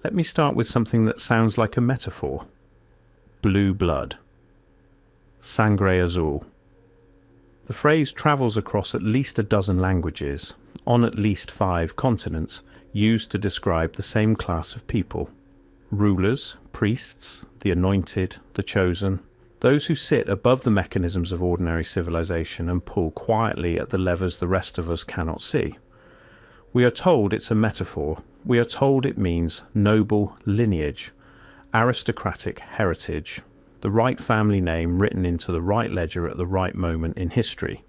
Let me start with something that sounds like a metaphor. Blue blood. Sangre azul. The phrase travels across at least a dozen languages, on at least 5 continents, used to describe the same class of people. Rulers, priests, the anointed, the chosen, those who sit above the mechanisms of ordinary civilization and pull quietly at the levers the rest of us cannot see. We are told it's a metaphor. We are told it means noble lineage, aristocratic heritage, the right family name written into the right ledger at the right moment in history.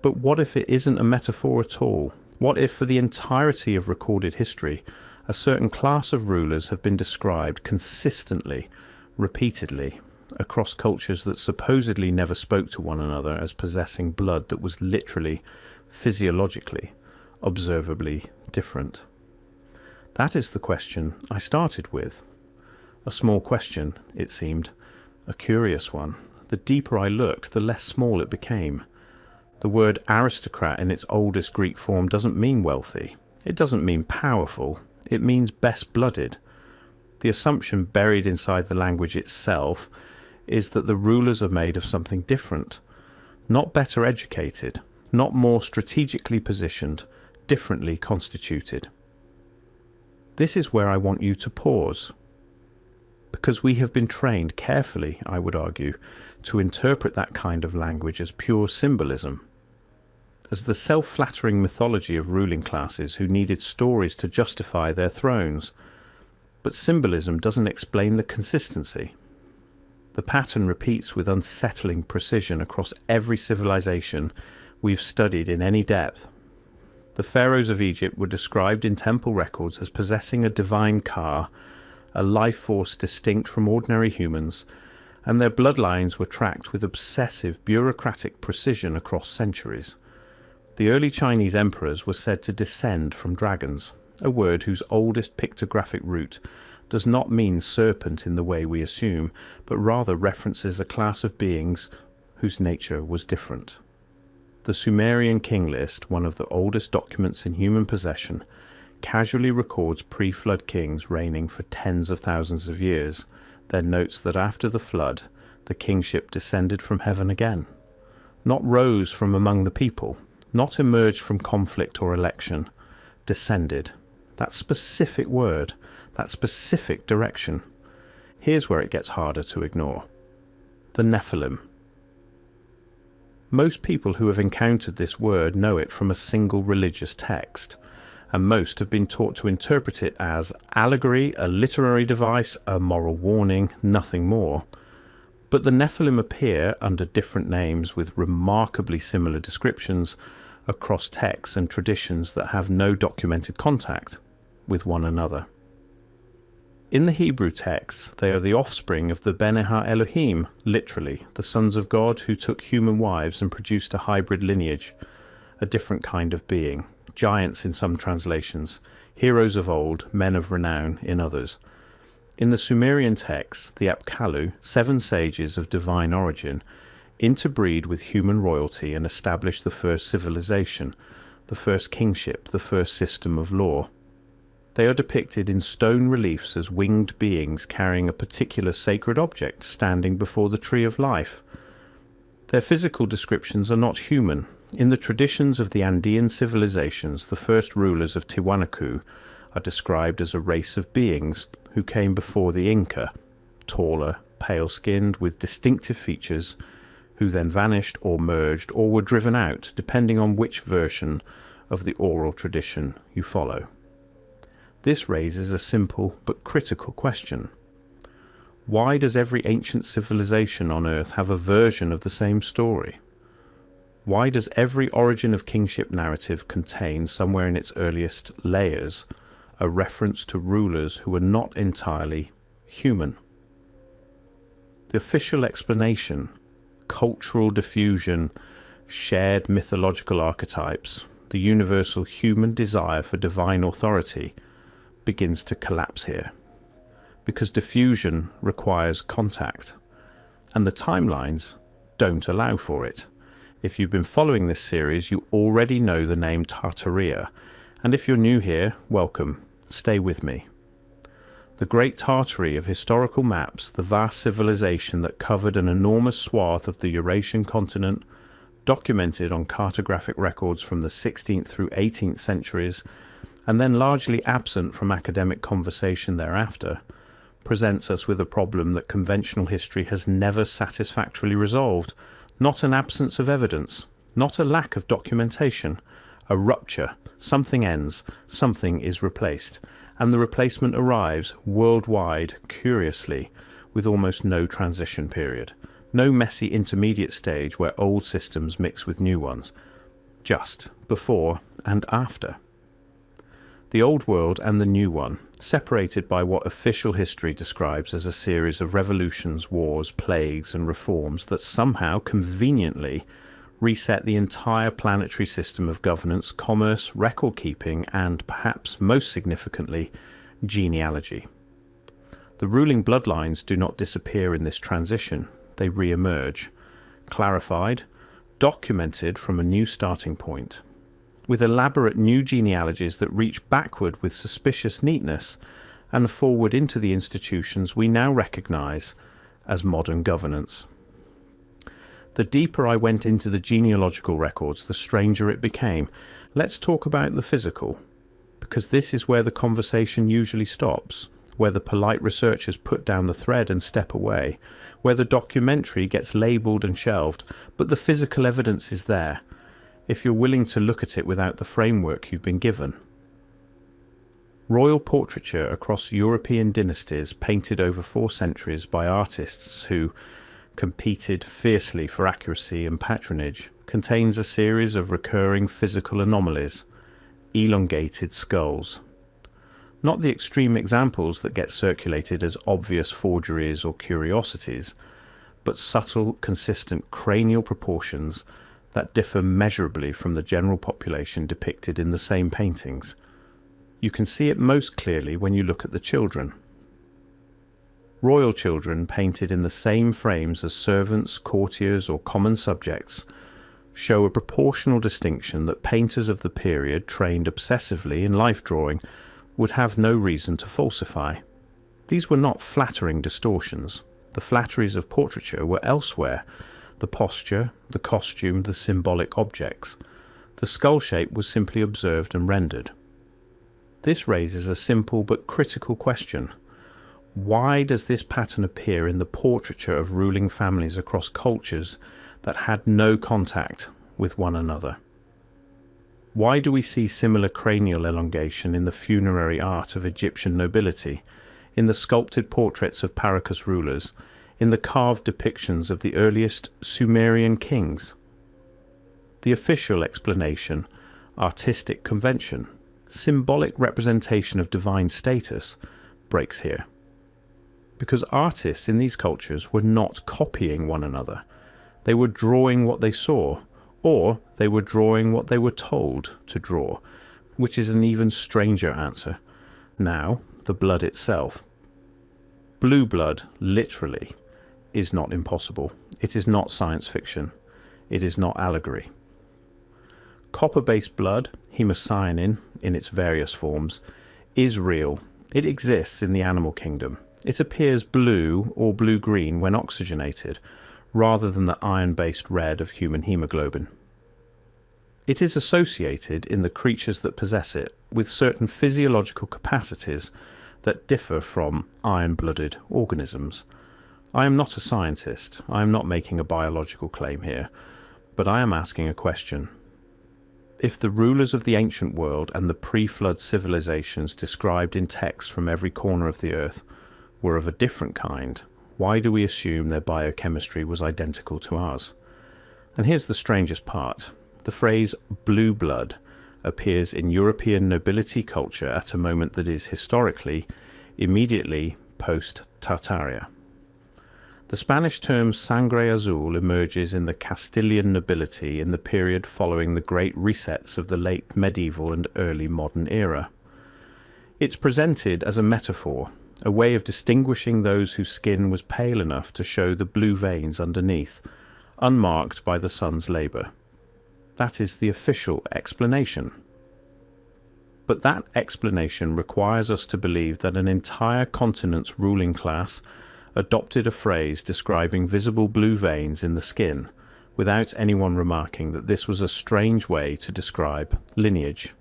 But what if it isn't a metaphor at all? What if for the entirety of recorded history, a certain class of rulers have been described consistently, repeatedly, across cultures that supposedly never spoke to one another as possessing blood that was literally, physiologically, observably different? That is the question I started with. A small question, it seemed, a curious one. The deeper I looked, the less small it became. The word aristocrat in its oldest Greek form doesn't mean wealthy. It doesn't mean powerful. It means best-blooded. The assumption buried inside the language itself is that the rulers are made of something different, not better educated, not more strategically positioned, differently constituted. This is where I want you to pause, because we have been trained carefully, I would argue, to interpret that kind of language as pure symbolism, as the self-flattering mythology of ruling classes who needed stories to justify their thrones. But symbolism doesn't explain the consistency. The pattern repeats with unsettling precision across every civilization we've studied in any depth. The pharaohs of Egypt were described in temple records as possessing a divine ka, a life force distinct from ordinary humans, and their bloodlines were tracked with obsessive bureaucratic precision across centuries. The early Chinese emperors were said to descend from dragons, a word whose oldest pictographic root does not mean serpent in the way we assume, but rather references a class of beings whose nature was different. The Sumerian king list, one of the oldest documents in human possession, casually records pre-flood kings reigning for tens of thousands of years, then notes that after the flood, the kingship descended from heaven again. Not rose from among the people, not emerged from conflict or election, descended. That specific word, that specific direction. Here's where it gets harder to ignore. The Nephilim. Most people who have encountered this word know it from a single religious text, and most have been taught to interpret it as allegory, a literary device, a moral warning, nothing more. But the Nephilim appear under different names with remarkably similar descriptions across texts and traditions that have no documented contact with one another. In the Hebrew texts, they are the offspring of the Bene Ha-Elohim, literally, the sons of God who took human wives and produced a hybrid lineage, a different kind of being, giants in some translations, heroes of old, men of renown in others. In the Sumerian texts, the Apkallu, 7 sages of divine origin, interbreed with human royalty and establish the first civilization, the first kingship, the first system of law. They are depicted in stone reliefs as winged beings carrying a particular sacred object standing before the tree of life. Their physical descriptions are not human. In the traditions of the Andean civilizations, the first rulers of Tiwanaku are described as a race of beings who came before the Inca, taller, pale-skinned, with distinctive features, who then vanished or merged or were driven out, depending on which version of the oral tradition you follow. This raises a simple but critical question. Why does every ancient civilization on Earth have a version of the same story? Why does every origin of kingship narrative contain, somewhere in its earliest layers, a reference to rulers who are not entirely human? The official explanation, cultural diffusion, shared mythological archetypes, the universal human desire for divine authority, begins to collapse here, because diffusion requires contact, and the timelines don't allow for it. If you've been following this series, you already know the name Tartaria, and if you're new here, welcome. Stay with me. The great Tartary of historical maps, the vast civilization that covered an enormous swath of the Eurasian continent, documented on cartographic records from the 16th through 18th centuries, and then largely absent from academic conversation thereafter, presents us with a problem that conventional history has never satisfactorily resolved. Not an absence of evidence, not a lack of documentation, a rupture. Something ends, something is replaced, and the replacement arrives worldwide, curiously, with almost no transition period. No messy intermediate stage where old systems mix with new ones. Just before and after. The old world and the new one, separated by what official history describes as a series of revolutions, wars, plagues, and reforms that somehow, conveniently, reset the entire planetary system of governance, commerce, record-keeping, and, perhaps most significantly, genealogy. The ruling bloodlines do not disappear in this transition. They re-emerge, clarified, documented from a new starting point, with elaborate new genealogies that reach backward with suspicious neatness and forward into the institutions we now recognize as modern governance. The deeper I went into the genealogical records, the stranger it became. Let's talk about the physical, because this is where the conversation usually stops, where the polite researchers put down the thread and step away, where the documentary gets labelled and shelved, but the physical evidence is there, if you're willing to look at it without the framework you've been given. Royal portraiture across European dynasties painted over 4 centuries by artists who competed fiercely for accuracy and patronage contains a series of recurring physical anomalies, elongated skulls. Not the extreme examples that get circulated as obvious forgeries or curiosities, but subtle, consistent cranial proportions that differ measurably from the general population depicted in the same paintings. You can see it most clearly when you look at the children. Royal children painted in the same frames as servants, courtiers, or common subjects show a proportional distinction that painters of the period trained obsessively in life drawing would have no reason to falsify. These were not flattering distortions. The flatteries of portraiture were elsewhere: the posture, the costume, the symbolic objects. The skull shape was simply observed and rendered. This raises a simple but critical question. Why does this pattern appear in the portraiture of ruling families across cultures that had no contact with one another? Why do we see similar cranial elongation in the funerary art of Egyptian nobility, in the sculpted portraits of Paracus rulers, in the carved depictions of the earliest Sumerian kings? The official explanation, artistic convention, symbolic representation of divine status, breaks here. Because artists in these cultures were not copying one another. They were drawing what they saw, or they were drawing what they were told to draw, which is an even stranger answer. Now, the blood itself. Blue blood, literally, is not impossible. It is not science fiction. It is not allegory. Copper-based blood, hemocyanin, in its various forms, is real. It exists in the animal kingdom. It appears blue or blue-green when oxygenated, rather than the iron-based red of human hemoglobin. It is associated in the creatures that possess it with certain physiological capacities that differ from iron-blooded organisms. I am not a scientist. I am not making a biological claim here, but I am asking a question. If the rulers of the ancient world and the pre-flood civilizations described in texts from every corner of the earth were of a different kind, why do we assume their biochemistry was identical to ours? And here's the strangest part. The phrase blue blood appears in European nobility culture at a moment that is historically, immediately post-Tartaria. The Spanish term sangre azul emerges in the Castilian nobility in the period following the great resets of the late medieval and early modern era. It's presented as a metaphor, a way of distinguishing those whose skin was pale enough to show the blue veins underneath, unmarked by the sun's labour. That is the official explanation. But that explanation requires us to believe that an entire continent's ruling class adopted a phrase describing visible blue veins in the skin, without anyone remarking that this was a strange way to describe lineage.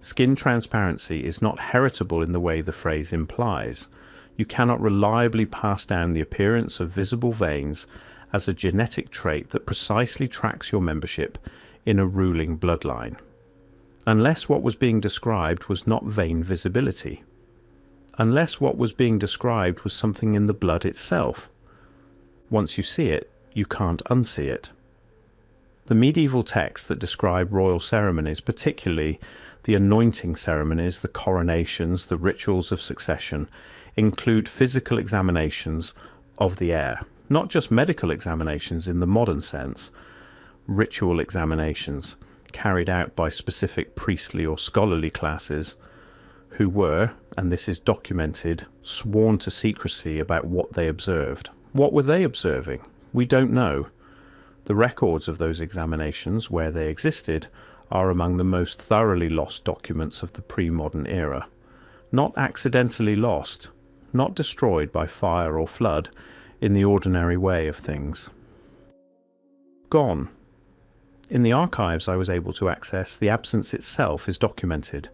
Skin transparency is not heritable in the way the phrase implies. You cannot reliably pass down the appearance of visible veins as a genetic trait that precisely tracks your membership in a ruling bloodline, unless what was being described was not vein visibility, unless what was being described was something in the blood itself. Once you see it, you can't unsee it. The medieval texts that describe royal ceremonies, particularly the anointing ceremonies, the coronations, the rituals of succession, include physical examinations of the heir, not just medical examinations in the modern sense, ritual examinations carried out by specific priestly or scholarly classes who were, and this is documented, sworn to secrecy about what they observed. What were they observing? We don't know. The records of those examinations, where they existed, are among the most thoroughly lost documents of the pre-modern era. Not accidentally lost, not destroyed by fire or flood in the ordinary way of things. Gone. In the archives I was able to access, the absence itself is documented.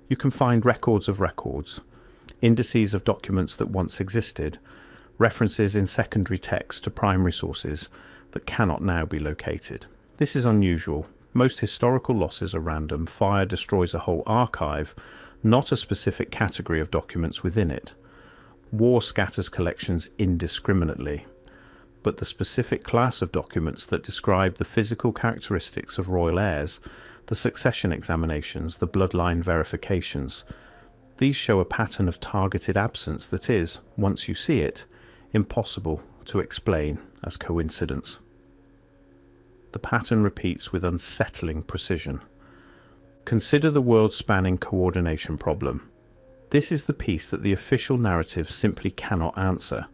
You can find records of records, indices of documents that once existed, references in secondary text to primary sources that cannot now be located. This is unusual. Most historical losses are random. Fire destroys a whole archive, not a specific category of documents within it. War scatters collections indiscriminately. But the specific class of documents that describe the physical characteristics of royal heirs, the succession examinations, the bloodline verifications, these show a pattern of targeted absence that is, once you see it, impossible to explain as coincidence. The pattern repeats with unsettling precision. Consider the world-spanning coordination problem. This is the piece that the official narrative simply cannot answer.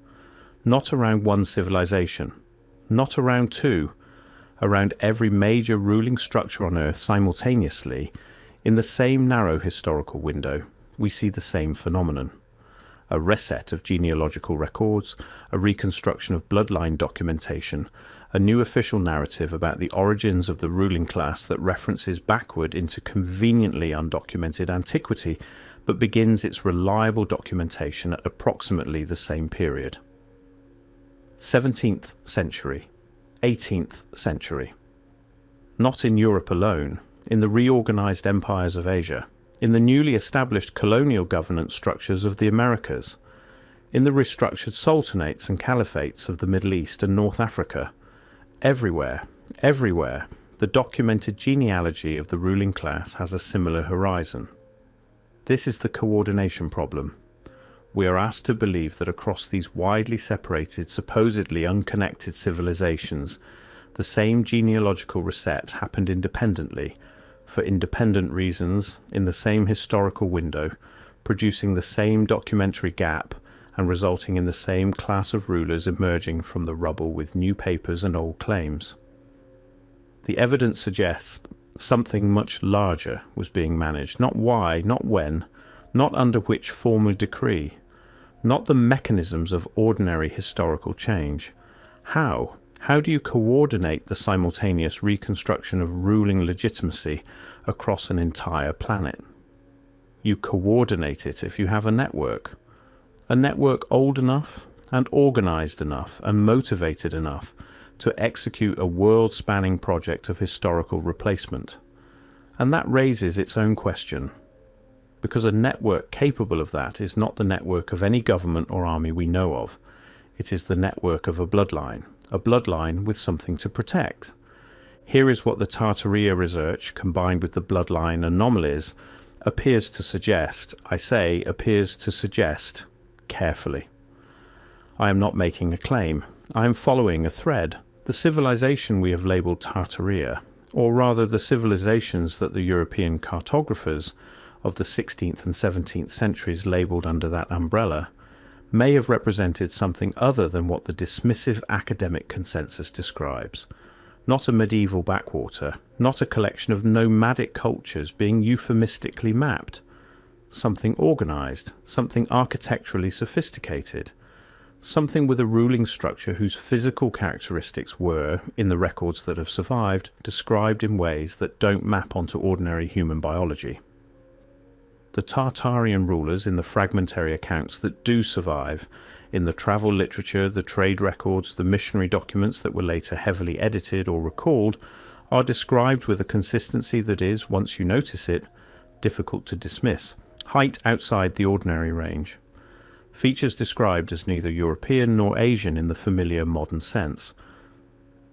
Not around one civilization, not around two, around every major ruling structure on Earth simultaneously, in the same narrow historical window, we see the same phenomenon. A reset of genealogical records, a reconstruction of bloodline documentation, a new official narrative about the origins of the ruling class that references backward into conveniently undocumented antiquity, but begins its reliable documentation at approximately the same period. 17th century, 18th century. Not in Europe alone, in the reorganized empires of Asia, in the newly established colonial governance structures of the Americas, in the restructured sultanates and caliphates of the Middle East and North Africa. Everywhere, the documented genealogy of the ruling class has a similar horizon. This is the coordination problem. We are asked to believe that across these widely separated, supposedly unconnected civilizations, the same genealogical reset happened independently, for independent reasons, in the same historical window, producing the same documentary gap and resulting in the same class of rulers emerging from the rubble with new papers and old claims. The evidence suggests something much larger was being managed, not why, not when, not under which formal decree, not the mechanisms of ordinary historical change. How? How do you coordinate the simultaneous reconstruction of ruling legitimacy across an entire planet? You coordinate it if you have a network old enough and organized enough and motivated enough to execute a world-spanning project of historical replacement. And that raises its own question, because a network capable of that is not the network of any government or army we know of. It is the network of a bloodline with something to protect. Here is what the Tartaria research, combined with the bloodline anomalies, appears to suggest. I say appears to suggest carefully. I am not making a claim. I am following a thread. The civilization we have labelled Tartaria, or rather the civilizations that the European cartographers of the 16th and 17th centuries labelled under that umbrella, may have represented something other than what the dismissive academic consensus describes. not a medieval backwater, not a collection of nomadic cultures being euphemistically mapped. Something organised, something architecturally sophisticated, something with a ruling structure whose physical characteristics were, in the records that have survived, described in ways that don't map onto ordinary human biology. The Tartarian rulers in the fragmentary accounts that do survive, in the travel literature, the trade records, the missionary documents that were later heavily edited or recalled, are described with a consistency that is, once you notice it, difficult to dismiss. Height outside the ordinary range. Features described as neither European nor Asian in the familiar modern sense,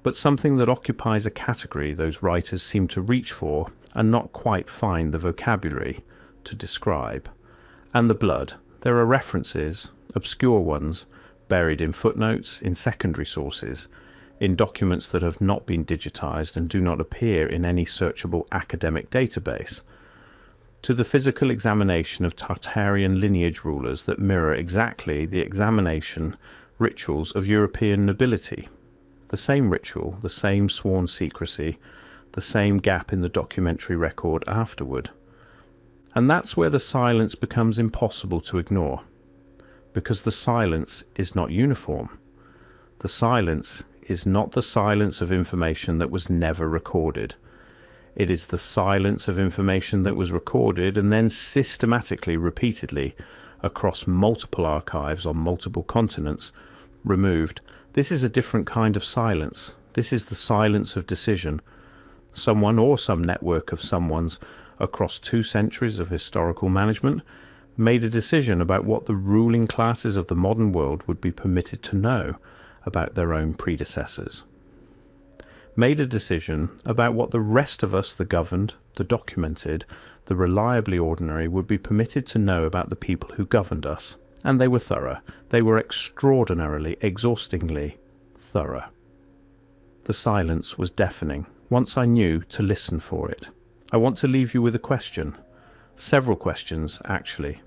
but something that occupies a category those writers seem to reach for and not quite find the vocabulary to describe. And the blood. There are references, obscure ones, buried in footnotes, in secondary sources, in documents that have not been digitized and do not appear in any searchable academic database, to the physical examination of Tartarian lineage rulers that mirror exactly the examination rituals of European nobility. The same ritual, the same sworn secrecy, the same gap in the documentary record afterward. And that's where the silence becomes impossible to ignore, because the silence is not uniform. The silence is not the silence of information that was never recorded. It is the silence of information that was recorded and then systematically, repeatedly, across multiple archives on multiple continents, removed. This is a different kind of silence. This is the silence of decision. Someone or some network of someone's across 2 centuries of historical management made a decision about what the ruling classes of the modern world would be permitted to know about their own predecessors. Made a decision about what the rest of us, the governed, the documented, the reliably ordinary, would be permitted to know about the people who governed us. And they were thorough. They were extraordinarily, exhaustingly thorough. The silence was deafening. Once I knew to listen for it. I want to leave you with a question. Several questions, actually,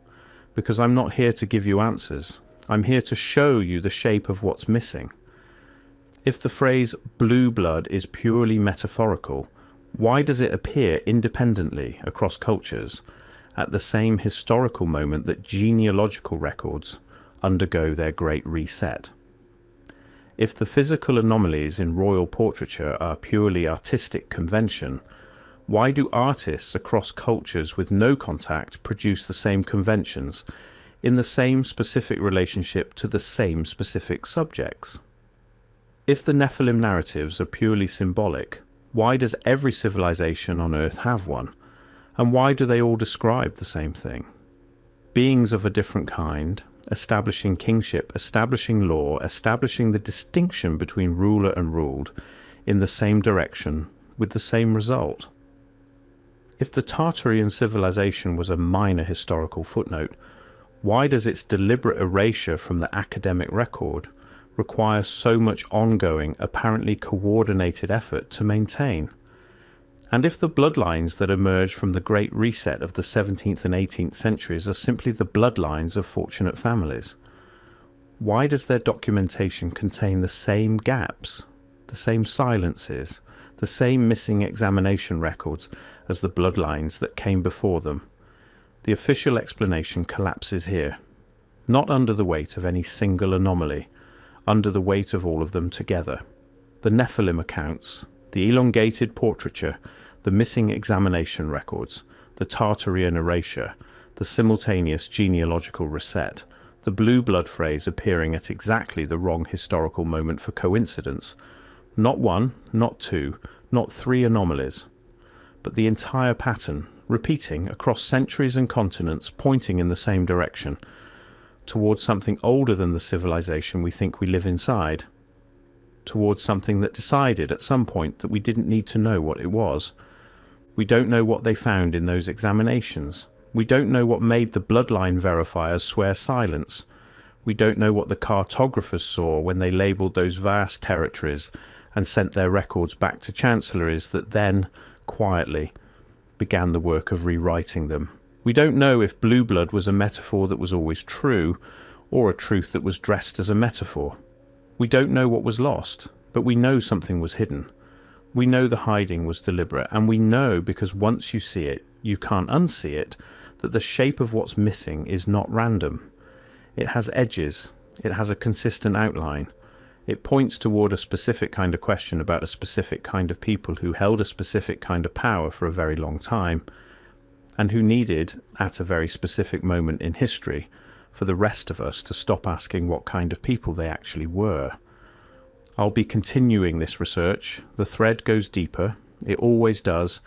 because I'm not here to give you answers. I'm here to show you the shape of what's missing. If the phrase blue blood is purely metaphorical, why does it appear independently across cultures at the same historical moment that genealogical records undergo their great reset? If the physical anomalies in royal portraiture are purely artistic convention, why do artists across cultures with no contact produce the same conventions in the same specific relationship to the same specific subjects? If the Nephilim narratives are purely symbolic, why does every civilization on Earth have one? And why do they all describe the same thing? Beings of a different kind, establishing kingship, establishing law, establishing the distinction between ruler and ruled in the same direction with the same result. If the Tartarian civilization was a minor historical footnote, why does its deliberate erasure from the academic record require so much ongoing, apparently coordinated effort to maintain? And if the bloodlines that emerge from the Great Reset of the 17th and 18th centuries are simply the bloodlines of fortunate families, why does their documentation contain the same gaps, the same silences, the same missing examination records as the bloodlines that came before them? The official explanation collapses here, not under the weight of any single anomaly, under the weight of all of them together. The Nephilim accounts, the elongated portraiture, the missing examination records, the Tartarian erasure, the simultaneous genealogical reset, the blue blood phrase appearing at exactly the wrong historical moment for coincidence. Not one, not two, not 3 anomalies, but the entire pattern, repeating across centuries and continents, pointing in the same direction, towards something older than the civilization we think we live inside, towards something that decided at some point that we didn't need to know what it was. We don't know what they found in those examinations. We don't know what made the bloodline verifiers swear silence. We don't know what the cartographers saw when they labelled those vast territories and sent their records back to chancelleries that then, quietly, began the work of rewriting them. We don't know if blue blood was a metaphor that was always true, or a truth that was dressed as a metaphor. We don't know what was lost, but we know something was hidden. We know the hiding was deliberate, and we know, because once you see it, you can't unsee it, that the shape of what's missing is not random. It has edges. It has a consistent outline. It points toward a specific kind of question about a specific kind of people who held a specific kind of power for a very long time, and who needed, at a very specific moment in history, for the rest of us to stop asking what kind of people they actually were. I'll be continuing this research. The thread goes deeper. It always does.